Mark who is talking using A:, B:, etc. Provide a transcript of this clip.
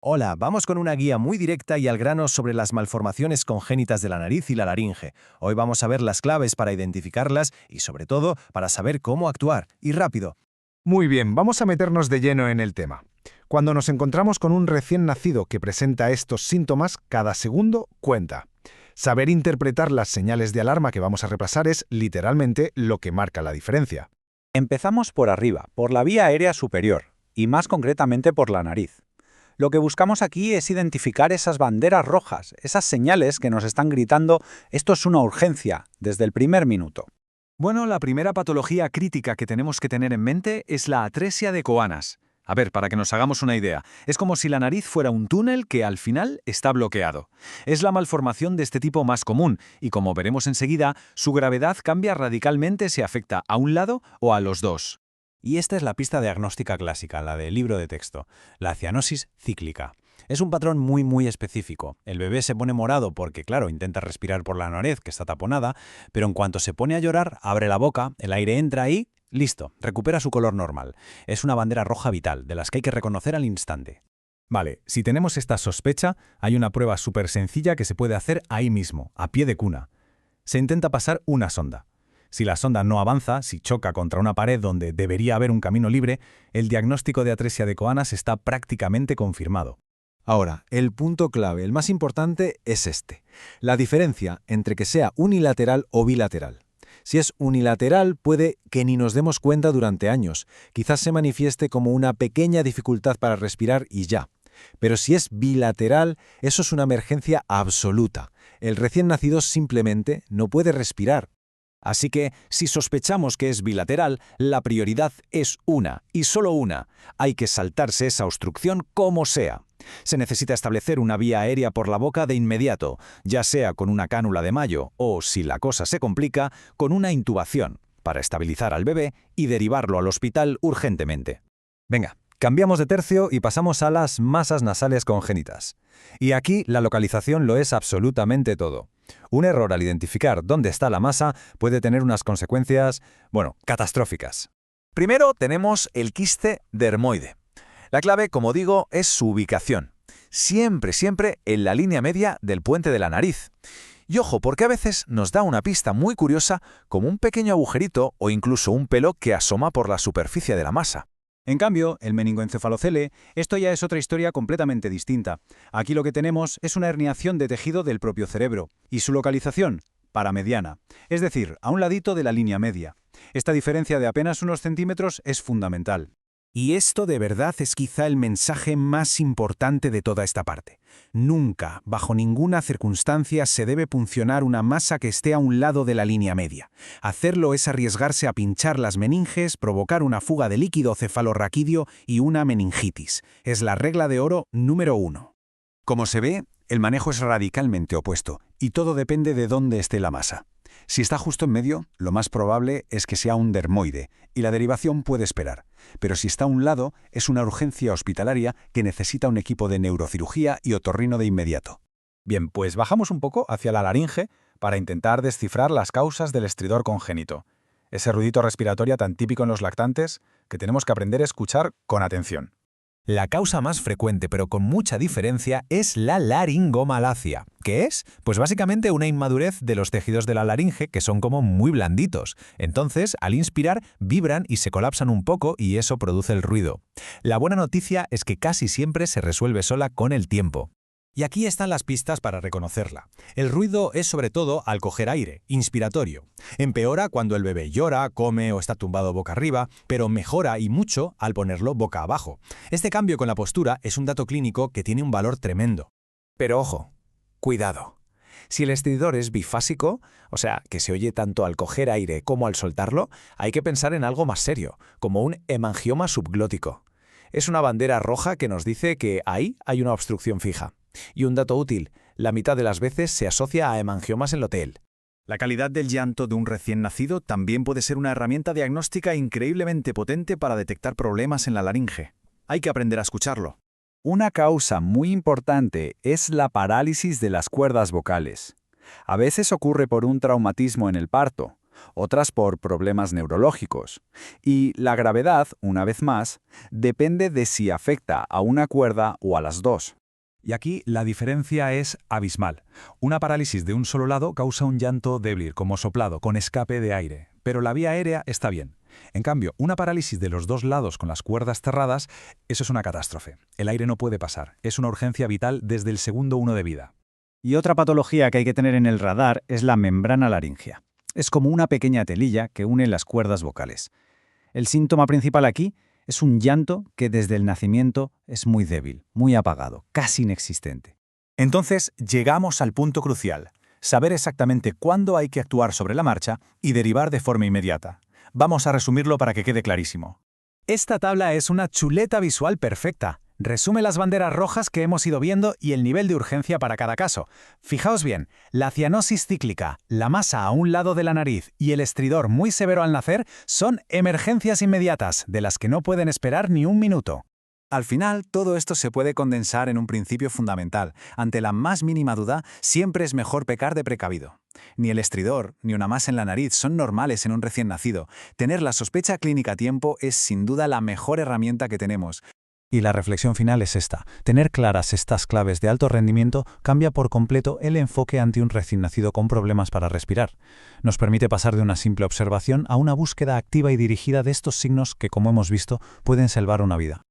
A: Hola, vamos con una guía muy directa y al grano sobre las malformaciones congénitas de la nariz y la laringe. Hoy vamos a ver las claves para identificarlas y sobre todo para saber cómo actuar, y rápido.
B: Muy bien, vamos a meternos de lleno en el tema. Cuando nos encontramos con un recién nacido que presenta estos síntomas, cada segundo cuenta. Saber interpretar las señales de alarma que vamos a repasar es literalmente lo que marca la diferencia.
C: Empezamos por arriba, por la vía aérea superior, y más concretamente por la nariz. Lo que buscamos aquí es identificar esas banderas rojas, esas señales que nos están gritando «esto es una urgencia» desde el primer minuto.
D: Bueno, la primera patología crítica que tenemos que tener en mente es la atresia de Coanas. A ver, para que nos hagamos una idea, es como si la nariz fuera un túnel que al final está bloqueado. Es la malformación de este tipo más común y, como veremos enseguida, su gravedad cambia radicalmente si afecta a un lado o a los dos.
C: Y esta es la pista diagnóstica clásica, la del libro de texto, la cianosis cíclica. Es un patrón muy específico. El bebé se pone morado porque, claro, intenta respirar por la nariz, que está taponada, pero en cuanto se pone a llorar, abre la boca, el aire entra y listo, recupera su color normal. Es una bandera roja vital, de las que hay que reconocer al instante.
E: Vale, si tenemos esta sospecha, hay una prueba súper sencilla que se puede hacer ahí mismo, a pie de cuna. Se intenta pasar una sonda. Si la sonda no avanza, si choca contra una pared donde debería haber un camino libre, el diagnóstico de atresia de Coanas está prácticamente confirmado.
F: Ahora, el punto clave, el más importante, es este. La diferencia entre que sea unilateral o bilateral. Si es unilateral, puede que ni nos demos cuenta durante años. Quizás se manifieste como una pequeña dificultad para respirar y ya. Pero si es bilateral, eso es una emergencia absoluta. El recién nacido simplemente no puede respirar.
A: Así que, si sospechamos que es bilateral, la prioridad es una, y solo una. Hay que saltarse esa obstrucción como sea. Se necesita establecer una vía aérea por la boca de inmediato, ya sea con una cánula de Mayo o, si la cosa se complica, con una intubación, para estabilizar al bebé y derivarlo al hospital urgentemente.
E: Venga, cambiamos de tercio y pasamos a las masas nasales congénitas. Y aquí la localización lo es absolutamente todo. Un error al identificar dónde está la masa puede tener unas consecuencias, catastróficas.
G: Primero tenemos el quiste dermoide. La clave, como digo, es su ubicación. Siempre en la línea media del puente de la nariz. Y ojo, porque a veces nos da una pista muy curiosa como un pequeño agujerito o incluso un pelo que asoma por la superficie de la masa.
C: En cambio, el meningoencefalocele, esto ya es otra historia completamente distinta. Aquí lo que tenemos es una herniación de tejido del propio cerebro, y su localización, paramediana, es decir, a un ladito de la línea media. Esta diferencia de apenas unos centímetros es fundamental.
A: Y esto de verdad es quizá el mensaje más importante de toda esta parte. Nunca, bajo ninguna circunstancia, se debe puncionar una masa que esté a un lado de la línea media. Hacerlo es arriesgarse a pinchar las meninges, provocar una fuga de líquido cefalorraquídeo y una meningitis. Es la regla de oro número 1.
G: Como se ve, el manejo es radicalmente opuesto, y todo depende de dónde esté la masa. Si está justo en medio, lo más probable es que sea un dermoide, y la derivación puede esperar. Pero si está a un lado, es una urgencia hospitalaria que necesita un equipo de neurocirugía y otorrino de inmediato.
E: Bien, pues bajamos un poco hacia la laringe para intentar descifrar las causas del estridor congénito. Ese ruidito respiratorio tan típico en los lactantes que tenemos que aprender a escuchar con atención.
F: La causa más frecuente, pero con mucha diferencia, es la laringomalacia. ¿Qué es? Pues básicamente una inmadurez de los tejidos de la laringe que son como muy blanditos. Entonces, al inspirar, vibran y se colapsan un poco y eso produce el ruido. La buena noticia es que casi siempre se resuelve sola con el tiempo.
A: Y aquí están las pistas para reconocerla. El ruido es sobre todo al coger aire, inspiratorio. Empeora cuando el bebé llora, come o está tumbado boca arriba, pero mejora y mucho al ponerlo boca abajo. Este cambio con la postura es un dato clínico que tiene un valor tremendo.
F: Pero ojo, cuidado. Si el estridor es bifásico, o sea, que se oye tanto al coger aire como al soltarlo, hay que pensar en algo más serio, como un hemangioma subglótico. Es una bandera roja que nos dice que ahí hay una obstrucción fija. Y un dato útil, la mitad de las veces se asocia a hemangiomas en Lotel.
D: La calidad del llanto de un recién nacido también puede ser una herramienta diagnóstica increíblemente potente para detectar problemas en la laringe. Hay que aprender a escucharlo.
H: Una causa muy importante es la parálisis de las cuerdas vocales. A veces ocurre por un traumatismo en el parto, otras por problemas neurológicos. Y la gravedad, una vez más, depende de si afecta a una cuerda o a las dos.
E: Y aquí la diferencia es abismal. Una parálisis de un solo lado causa un llanto débil, como soplado, con escape de aire. Pero la vía aérea está bien. En cambio, una parálisis de los dos lados con las cuerdas cerradas, eso es una catástrofe. El aire no puede pasar. Es una urgencia vital desde el segundo 1 de vida.
A: Y otra patología que hay que tener en el radar es la membrana laringea. Es como una pequeña telilla que une las cuerdas vocales. El síntoma principal aquí es un llanto que desde el nacimiento es muy débil, muy apagado, casi inexistente.
E: Entonces, llegamos al punto crucial. Saber exactamente cuándo hay que actuar sobre la marcha y derivar de forma inmediata. Vamos a resumirlo para que quede clarísimo. Esta tabla es una chuleta visual perfecta. Resume las banderas rojas que hemos ido viendo y el nivel de urgencia para cada caso. Fijaos bien, la cianosis cíclica, la masa a un lado de la nariz y el estridor muy severo al nacer son emergencias inmediatas, de las que no pueden esperar ni un minuto.
C: Al final, todo esto se puede condensar en un principio fundamental. Ante la más mínima duda, siempre es mejor pecar de precavido. Ni el estridor, ni una masa en la nariz son normales en un recién nacido. Tener la sospecha clínica a tiempo es sin duda la mejor herramienta que tenemos.
E: Y la reflexión final es esta. Tener claras estas claves de alto rendimiento cambia por completo el enfoque ante un recién nacido con problemas para respirar. Nos permite pasar de una simple observación a una búsqueda activa y dirigida de estos signos que, como hemos visto, pueden salvar una vida.